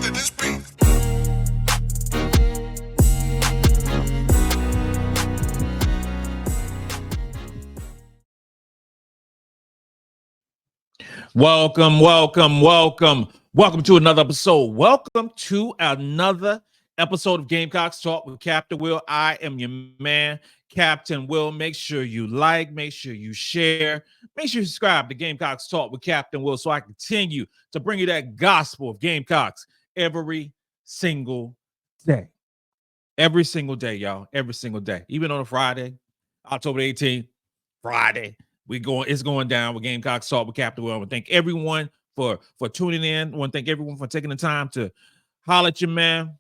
to this beat. Welcome to another episode. Welcome to another episode of Gamecocks Talk with Captain Will. I am your man, Captain Will. Make sure you like, make sure you share, make sure you subscribe to Gamecocks Talk with Captain Will so I continue to bring you that gospel of Gamecocks every single day. Every single day, y'all. Every single day. Even on a Friday, October 18th, Friday. It's going down with Gamecocks Talk with Captain Will. I want to thank everyone for tuning in. I want to thank everyone for taking the time to holler at you, man.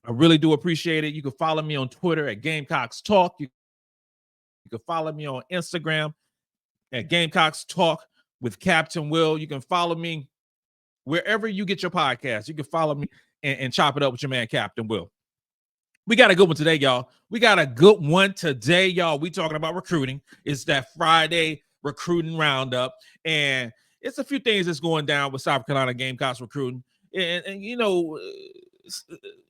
I really do appreciate it. You can follow me on Twitter at Gamecocks Talk. You can follow me on Instagram at Gamecocks Talk with Captain Will. You can follow me wherever you get your podcast. You can follow me and chop it up with your man, Captain Will. We got a good one today, y'all. We talking about recruiting. It's that Friday recruiting roundup. And it's a few things that's going down with South Carolina Gamecocks recruiting. And you know,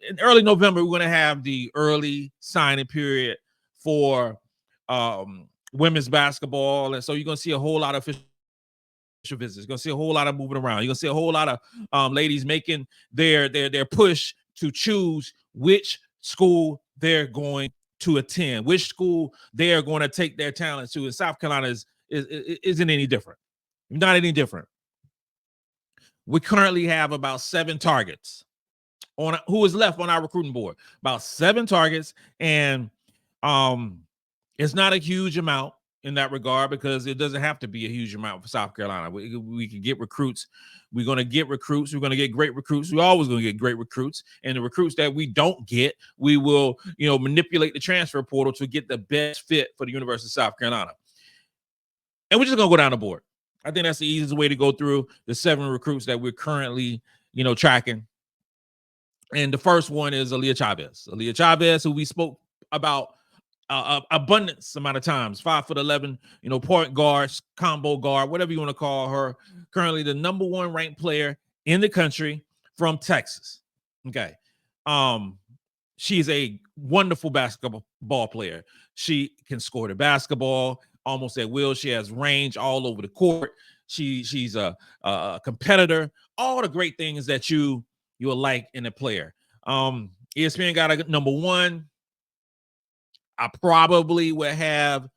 in early November, we're going to have the early signing period for women's basketball. And so you're going to see a whole lot of official visits. You're going to see a whole lot of moving around. You're going to see a whole lot of ladies making their push to choose which school they're going to attend, which school they are going to take their talents to. And South Carolina isn't any different. Not any different. We currently have about 7 targets on who is left on our recruiting board. About 7 targets, and it's not a huge amount in that regard because it doesn't have to be a huge amount for South Carolina. We can get recruits. We're going to get recruits. We're going to get great recruits. We're always going to get great recruits. And the recruits that we don't get, we will, manipulate the transfer portal to get the best fit for the University of South Carolina. And we're just going to go down the board. I think that's the easiest way to go through the 7 recruits that we're currently, tracking. And the first one is Aaliyah Chavez. Aaliyah Chavez, who we spoke about abundance amount of times, 5'11", point guard, combo guard, whatever you want to call her. Currently the number 1 ranked player in the country from Texas. Okay. She's a wonderful basketball player. She can score the basketball almost at will. She has range all over the court. She's a competitor. All the great things that you'll like in a player. ESPN got a number 1. I probably would have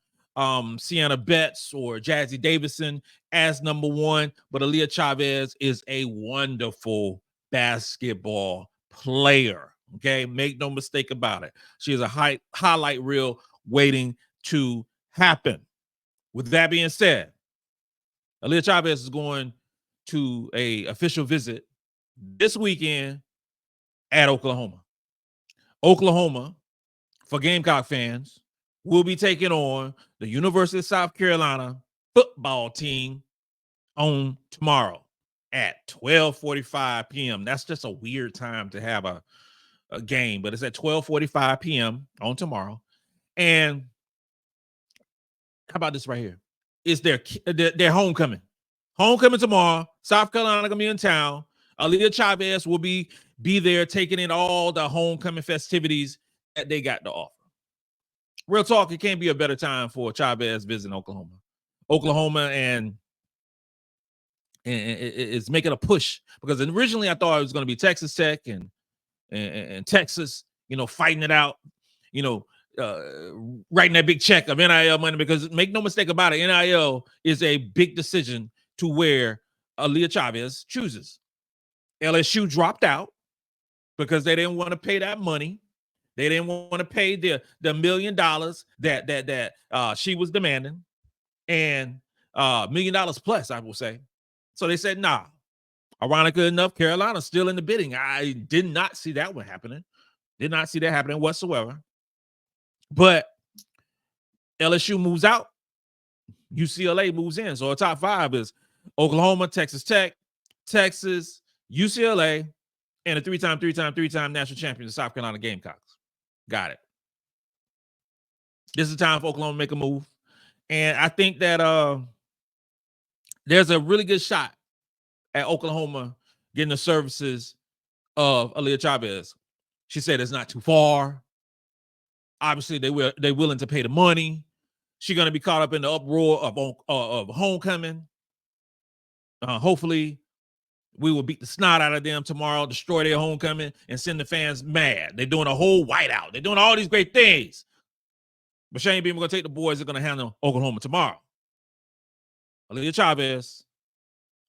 Sienna Betts or Jazzy Davison as number 1, but Aaliyah Chavez is a wonderful basketball player. Okay, make no mistake about it. She is a highlight reel waiting to happen. With that being said, Aaliyah Chavez is going to a official visit this weekend at Oklahoma. Oklahoma, for Gamecock fans, will be taking on the University of South Carolina football team on tomorrow at 12:45 p.m. That's just a weird time to have a game, but it's at 12:45 p.m. on tomorrow. And how about this right here? It's their homecoming. Homecoming tomorrow. South Carolina gonna be in town. Aaliyah Chavez will be there taking in all the homecoming festivities that they got to offer. Real talk, it can't be a better time for Chavez visiting Oklahoma. Oklahoma and it's making a push because originally I thought it was going to be Texas Tech and Texas, fighting it out, writing that big check of NIL money, because make no mistake about it, NIL is a big decision to where Aaliyah Chavez chooses. LSU dropped out because they didn't want to pay that money. They didn't want to pay the $1 million that she was demanding, and $1 million plus, I will say. So they said, nah. Ironically enough, Carolina's still in the bidding. I did not see that one happening. Did not see that happening whatsoever. But LSU moves out. UCLA moves in. So our top 5 is Oklahoma, Texas Tech, Texas, UCLA, and a three-time national champions, the South Carolina Gamecocks. Got it. This is the time for Oklahoma to make a move. And I think that there's a really good shot at Oklahoma getting the services of Aaliyah Chavez. She said it's not too far. Obviously, they're willing to pay the money. She's going to be caught up in the uproar of homecoming. Hopefully, we will beat the snot out of them tomorrow, destroy their homecoming, and send the fans mad. They're doing a whole whiteout. They're doing all these great things. But Shane Beamer going to take the boys. They're going to handle Oklahoma tomorrow. Aaliyah Chavez,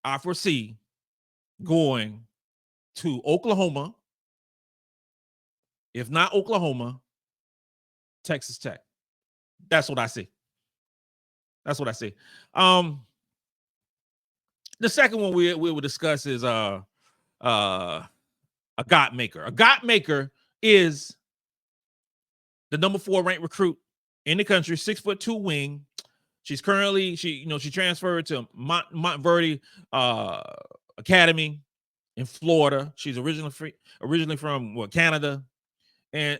I foresee going to Oklahoma. If not Oklahoma, Texas Tech. That's what I see. That's what I see. The second one we will discuss is a God maker. A God maker is the number 4 ranked recruit in the country, 6'2" wing. She's currently she transferred to Montverde Academy in Florida. She's originally from Canada, and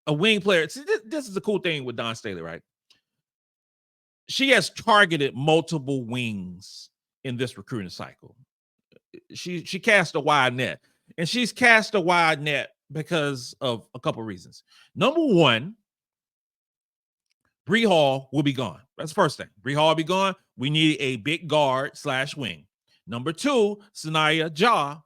a wing player. See, this is the cool thing with Dawn Staley, right? She has targeted multiple wings in this recruiting cycle. She cast a wide net, and she's cast a wide net because of a couple reasons. Number one, Bree Hall will be gone. That's the first thing. Bree Hall will be gone. We need a big guard / wing. Number two, Sania Feagin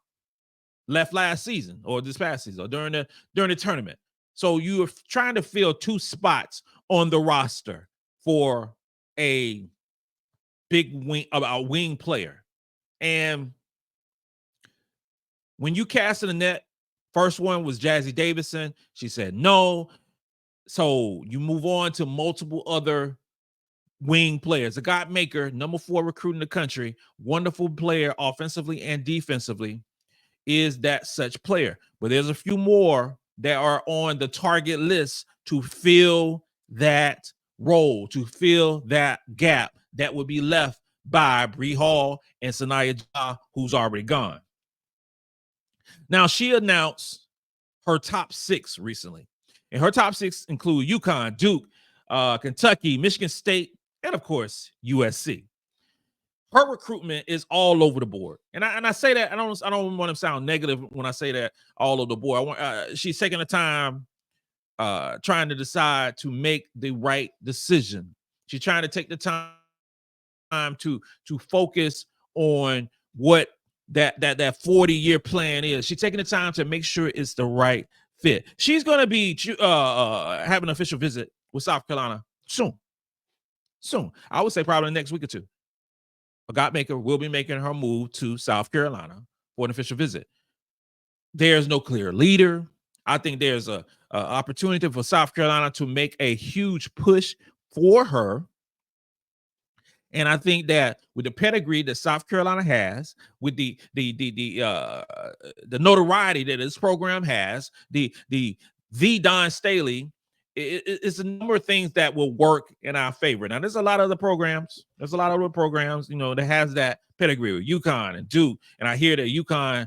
left last season or this past season or during the tournament. So you are trying to fill 2 spots on the roster for a big wing player. And when you cast in the net, first one was Jazzy Davison. She said no. So you move on to multiple other wing players. A God maker, number 4 recruit in the country, wonderful player offensively and defensively, is that such player. But there's a few more that are on the target list to fill that role, to fill that gap that would be left by Bree Hall and Sania Feagin, who's already gone. Now, she announced her top 6 recently. And her top 6 include UConn, Duke, Kentucky, Michigan State, and of course, USC. Her recruitment is all over the board. And I say that, I don't want to sound negative when I say that all over the board. She's taking the time trying to decide to make the right decision. She's trying to take the time to focus on what that 40-year plan is. She's taking the time to make sure it's the right fit. She's going to be having an official visit with South Carolina soon. I would say probably next week or two. A God maker will be making her move to South Carolina for an official visit. There's no clear leader. I think there's a opportunity for South Carolina to make a huge push for her. And I think that with the pedigree that South Carolina has, with the notoriety that this program has, the Dawn Staley, it's a number of things that will work in our favor. Now, there's a lot of other programs. That has that pedigree with UConn and Duke. And I hear that UConn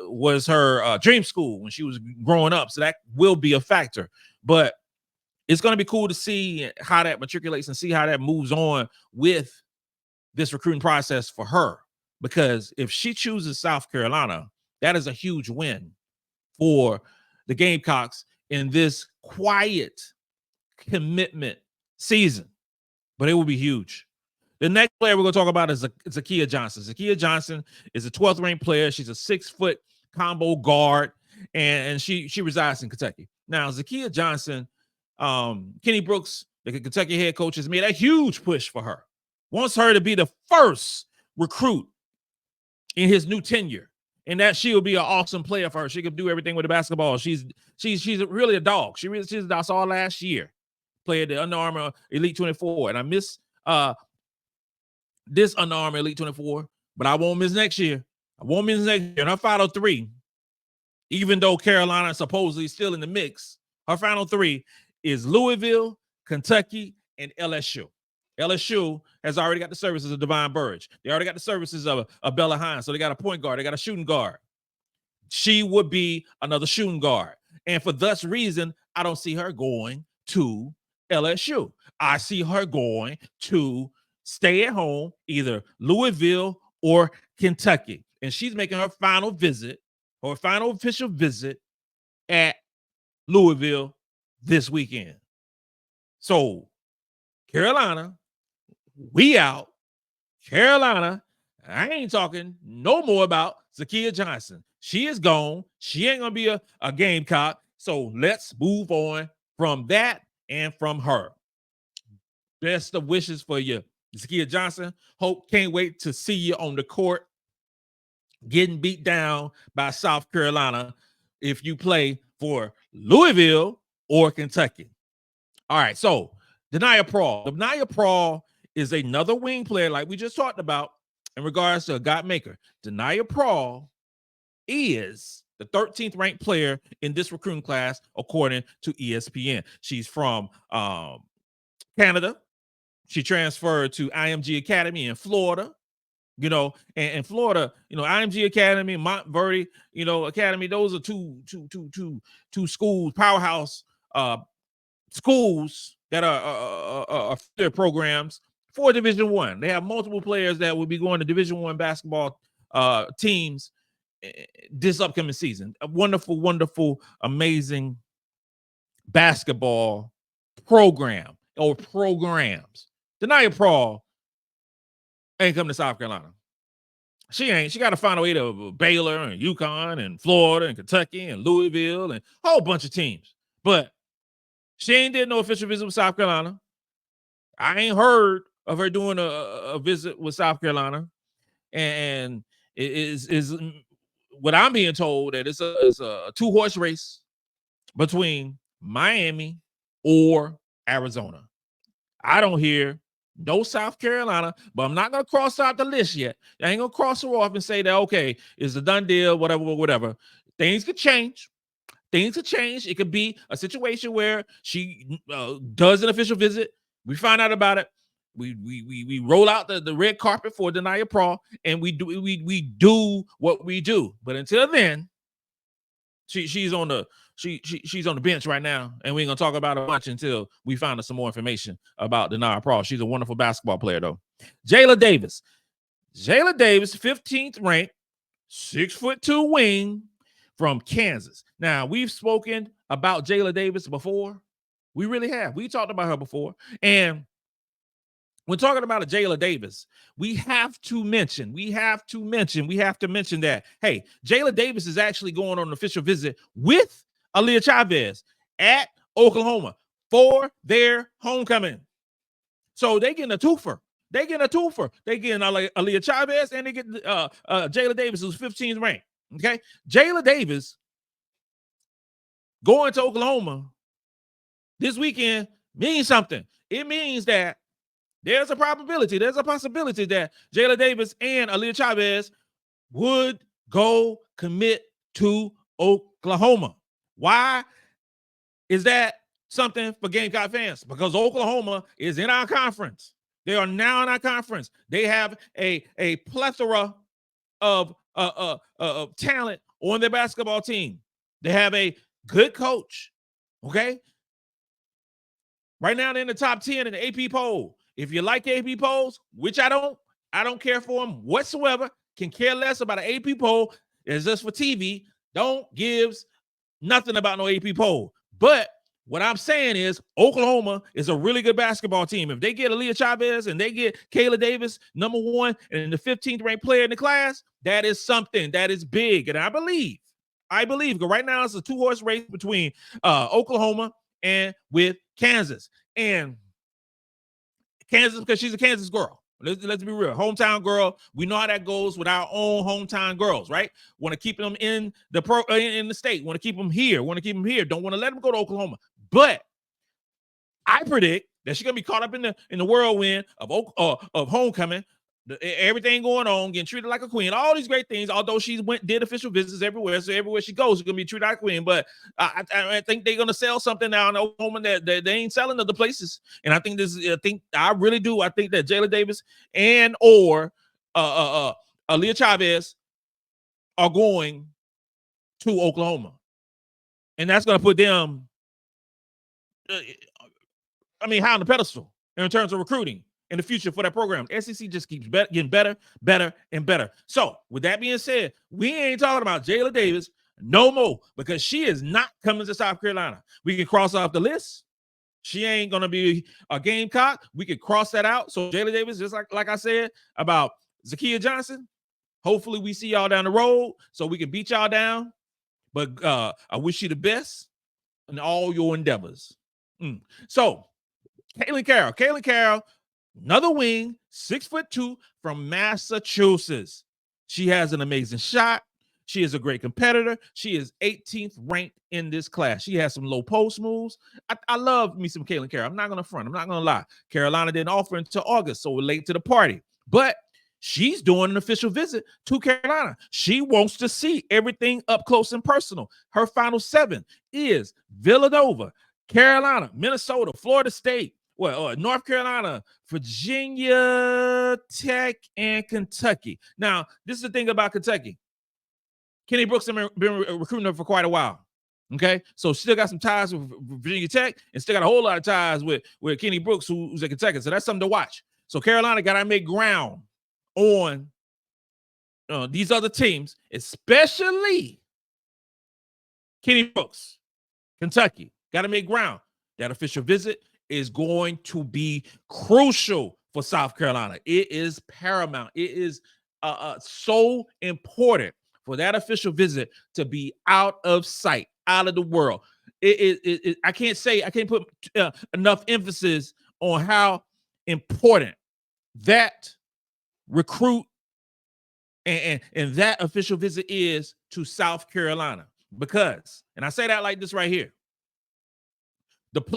was her dream school when she was growing up. So that will be a factor. But it's going to be cool to see how that matriculates and see how that moves on with this recruiting process for her. Because if she chooses South Carolina, that is a huge win for the Gamecocks in this quiet commitment season. But it will be huge. The next player we're going to talk about is Sania Johnson. Sania Johnson is a 12th ranked player. She's a 6-foot combo guard, and she resides in Kentucky. Now, Sania Johnson, Kenny Brooks, the Kentucky head coach, has made a huge push for her. Wants her to be the first recruit in his new tenure, and that she will be an awesome player for her. She can do everything with the basketball. She's really a dog. She's a dog. I saw last year, played the Under Armour Elite 24, and I miss this Under Armour Elite 24, but I won't miss next year. And her final 3, even though Carolina is supposedly still in the mix, her final 3 is Louisville, Kentucky, and LSU. LSU has already got the services of Divine Burridge. They already got the services of Bella Hines. So they got a point guard. They got a shooting guard. She would be another shooting guard. And for this reason, I don't see her going to LSU. I see her going to stay at home, either Louisville or Kentucky. and she's making her final visit, or final official visit at Louisville this weekend. So, Carolina, we out. Carolina, I ain't talking no more about Sania Johnson. She is gone. She ain't going to be a Gamecock. So let's move on from that and from her. Best of wishes for you, Sania Johnson. Can't wait to see you on the court getting beat down by South Carolina if you play for Louisville or Kentucky. All right, so Denia Prawl. Denia Prawl is another wing player like we just talked about in regards to a God Maker. Denia Prawl is the 13th ranked player in this recruiting class, according to ESPN. She's from Canada. She transferred to IMG Academy in Florida. You know, and Florida, you know, IMG Academy, Montverde, you know, Academy. Those are two schools, powerhouse schools that are their programs for Division I. They have multiple players that will be going to Division I basketball teams this upcoming season. A wonderful, wonderful, amazing basketball program or programs. Denia Prawl ain't coming to South Carolina. She ain't. She got to find a way to Baylor and UConn and Florida and Kentucky and Louisville and a whole bunch of teams. But she ain't did no official visit with South Carolina. I ain't heard of her doing a visit with South Carolina. And it is what I'm being told that it's a two-horse race between Miami or Arizona. I don't hear no South Carolina, but I'm not going to cross out the list yet. I ain't going to cross her off and say that, okay, it's a done deal, whatever. Things could change. Things could change. It could be a situation where she does an official visit. We find out about it. We roll out the red carpet for Denia Prawl, and we do what we do. But until then, she's on the she's on the bench right now, and we ain't gonna talk about her much until we find out some more information about Denia Prawl. She's a wonderful basketball player, though. Jayla Davis, 15th ranked, 6'2" wing from Kansas. Now, we've spoken about Jayla Davis before. We really have. We talked about her before. And when talking about a Jayla Davis, we have to mention that, hey, Jayla Davis is actually going on an official visit with Aaliyah Chavez at Oklahoma for their homecoming. So they getting a twofer. They getting Aaliyah Chavez, and they get Jayla Davis, who's 15th ranked. Okay, Jayla Davis going to Oklahoma this weekend means something. It means that there's a possibility that Jayla Davis and Aaliyah Chavez would go commit to Oklahoma. Why is that something for Gamecock fans? Because Oklahoma is in our conference. They are now in our conference. They have a plethora of talent on their basketball team. They have a good coach. Okay. Right now, they're in the top 10 in the AP poll. If you like AP polls, which I don't care for them whatsoever, can care less about an AP poll. It's just for TV. Don't gives nothing about no AP poll. But what I'm saying is Oklahoma is a really good basketball team. If they get Aaliyah Chavez and they get Kayla Davis, number 1, and the 15th ranked player in the class, that is something that is big. And I believe, because right now it's a two-horse race between Oklahoma and with Kansas. And Kansas, because she's a Kansas girl. Let's be real. Hometown girl. We know how that goes with our own hometown girls, right? Want to keep them in the state. Want to keep them here. Don't want to let them go to Oklahoma. But I predict that she's gonna be caught up in the whirlwind of homecoming. Everything going on, getting treated like a queen, all these great things. Although she did official visits everywhere, so everywhere she goes, she's gonna be treated like a queen. But I think they're gonna sell something now in Oklahoma that they ain't selling other places. And I think I really do. I think that Jayla Davis and or Aaliyah Chavez are going to Oklahoma, and that's gonna put them, high on the pedestal in terms of recruiting. in the future for that program. The SEC just keeps getting better, better, and better. So with that being said, we ain't talking about Jayla Davis no more because she is not coming to South Carolina. We can cross off the list. She ain't going to be a Gamecock. We can cross that out. So Jayla Davis, just like I said about Zakiya Johnson, hopefully we see y'all down the road so we can beat y'all down. But I wish you the best in all your endeavors. So Kailyn Carroll, another wing, 6'2" from Massachusetts. She has an amazing shot. She is a great competitor. She is 18th ranked in this class. She has some low post moves. I love me some Kailyn Carroll. I'm not going to front. I'm not going to lie. Carolina didn't offer until August, so we're late to the party. But she's doing an official visit to Carolina. She wants to see everything up close and personal. Her final 7 is Villanova, Carolina, Minnesota, Florida State, North Carolina, Virginia Tech, and Kentucky. Now, this is the thing about Kentucky. Kenny Brooks has been recruiting her for quite a while. Okay, so still got some ties with Virginia Tech and still got a whole lot of ties with Kenny Brooks, who's at Kentucky. So that's something to watch. So Carolina got to make ground on these other teams, especially Kenny Brooks, Kentucky. Got to make ground. That official visit is going to be crucial for South Carolina. It is paramount. It is so important for that official visit to be out of sight, out of the world. I can't put enough emphasis on how important that recruit and that official visit is to South Carolina. Because, and I say that like this right here.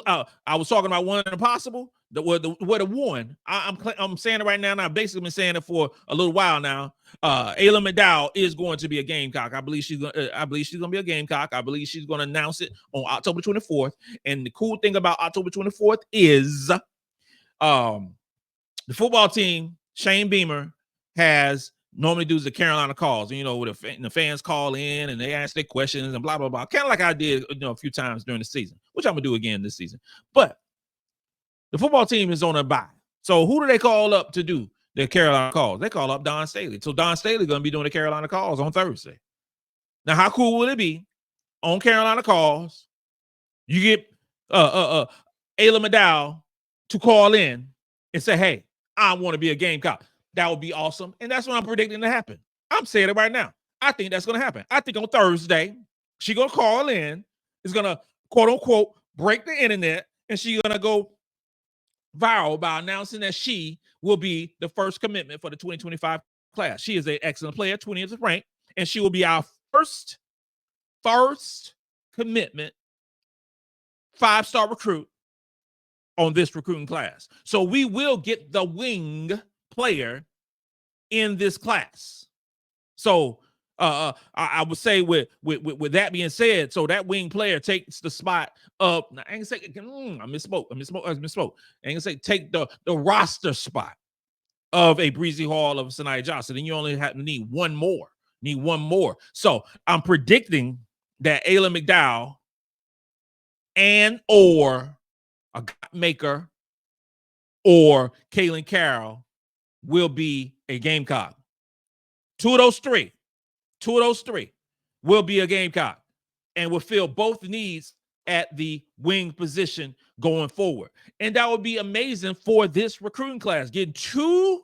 I was talking about one impossible. The one. I'm saying it right now, and I've basically been saying it for a little while now. Aaliyah McDaniel is going to be a Gamecock. I believe she's going to be a Gamecock. I believe she's going to announce it on October 24th. And the cool thing about October 24th is, the football team, Shane Beamer, has normally does the Carolina calls. You know, the fans call in and they ask their questions and blah blah blah. Kind of like I did, a few times during the season, which I'm gonna do again this season. But the football team is on a bye. So who do they call up to do the Carolina calls? They call up Dawn Staley. So Dawn Staley going to be doing the Carolina calls on Thursday. Now, how cool will it be on Carolina calls? You get Aaliyah McDaniel to call in and say, hey, I want to be a Gamecock. That would be awesome. And that's what I'm predicting to happen. I'm saying it right now. I think that's going to happen. I think on Thursday, she's going to call in, is going to, quote unquote, break the internet, and she's going to go viral by announcing that she will be the first commitment for the 2025 class. She is an excellent player, 20th ranked, and she will be our first commitment 5-star recruit on this recruiting class. So we will get the wing player in this class. So I would say with that being said, so that wing player takes the spot of, I ain't gonna say, I misspoke. I ain't gonna say take the roster spot of a Bree Hall of Sania Johnson, and you only need one more. So I'm predicting that Aaliyah McDaniel and or a maker or Kailyn Carroll will be a Gamecock. Two of those three will be a Gamecock and will fill both needs at the wing position going forward. And that would be amazing for this recruiting class, getting two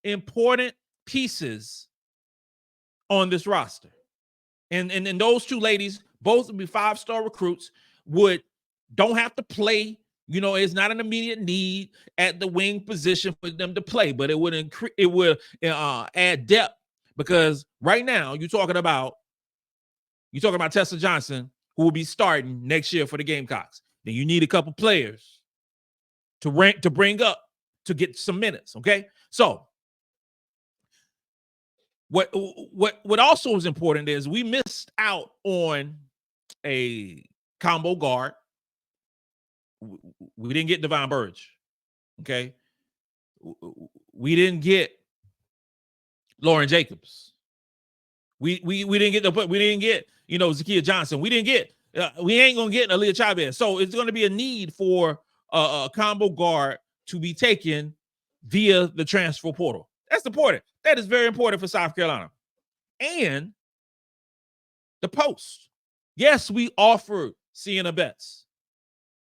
important pieces on this roster. And those two ladies, both would be 5-star recruits, don't have to play. It's not an immediate need at the wing position for them to play, but it would add depth, because right now you're talking about Tessa Johnson, who will be starting next year for the Gamecocks. Then you need a couple players to bring up to get some minutes. Okay, so what also is important is we missed out on a combo guard. We didn't get Devon Burge. Okay. We didn't get Lauren Jacobs. We didn't get Zakiya Johnson. We ain't gonna get Aaliyah Chavez. So it's going to be a need for a combo guard to be taken via the transfer portal. That's important. That is very important for South Carolina. And the post. Yes, we offered Sienna Betts.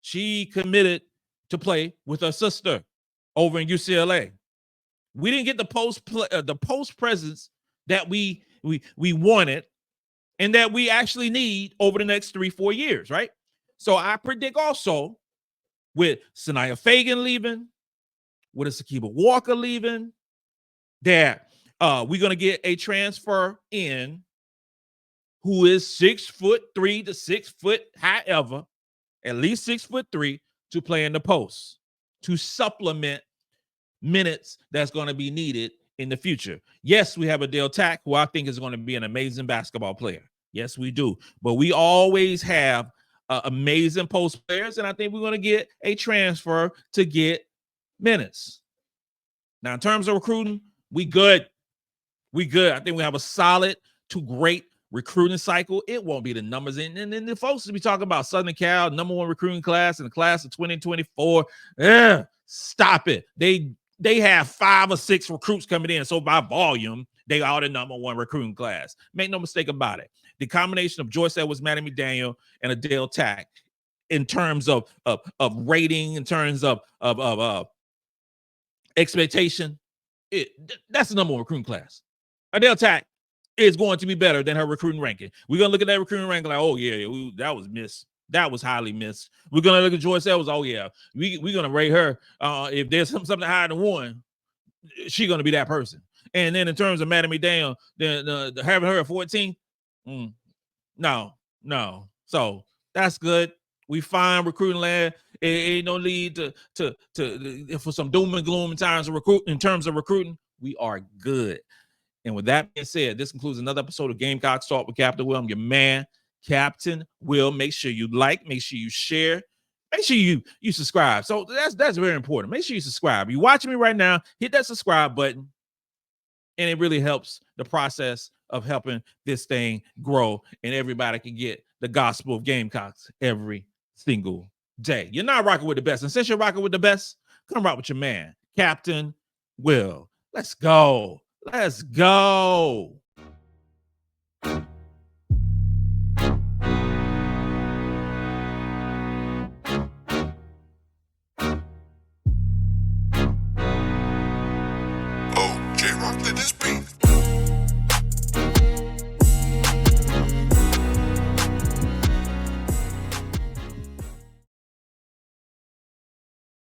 She committed to play with her sister over in UCLA. We didn't get the post presence that we wanted and that we actually need over the next 3-4 years, right? So I predict also with Sania Feagin leaving, with a Sakiba Walker leaving, that we're going to get a transfer in who is 6'3" to 6 foot, however, at least 6'3" to play in the post to supplement minutes that's going to be needed in the future. Yes, we have Adhel Tac, who I think is going to be an amazing basketball player. Yes, we do. But we always have amazing post players, and I think we're going to get a transfer to get minutes. Now, in terms of recruiting, we good. We good. I think we have a solid to great recruiting cycle. It won't be the numbers. And then the folks will be talking about Southern Cal, #1 recruiting class in the class of 2024. Stop it. They have 5 or 6 recruits coming in. So by volume, they are the #1 recruiting class. Make no mistake about it. The combination of Joyce Edwards, Maddy McDaniel, and Adhel Tac in terms of rating, in terms of expectation, that's the #1 recruiting class. Adhel Tac is going to be better than her recruiting ranking. We're going to look at that recruiting ranking like, oh, yeah, that was missed. That was highly missed. We're going to look at Joyce Edwards. Oh, yeah, we're going to rate her. If there's something higher than 1, she's going to be that person. And then in terms of Maddy McDaniel, the having her at 14, no. So that's good. We find recruiting land. It ain't no need to for some doom and gloom in terms of recruiting. We are good. And with that being said, this concludes another episode of Gamecocks Talk with Captain Will. I'm your man, Captain Will. Make sure you like, make sure you share, make sure you subscribe. So that's very important. Make sure you subscribe. You're watching me right now, hit that subscribe button, and it really helps the process of helping this thing grow, and everybody can get the gospel of Gamecocks every single day. You're not rocking with the best, and since you're rocking with the best, come rock with your man, Captain Will. Let's go. Let's go.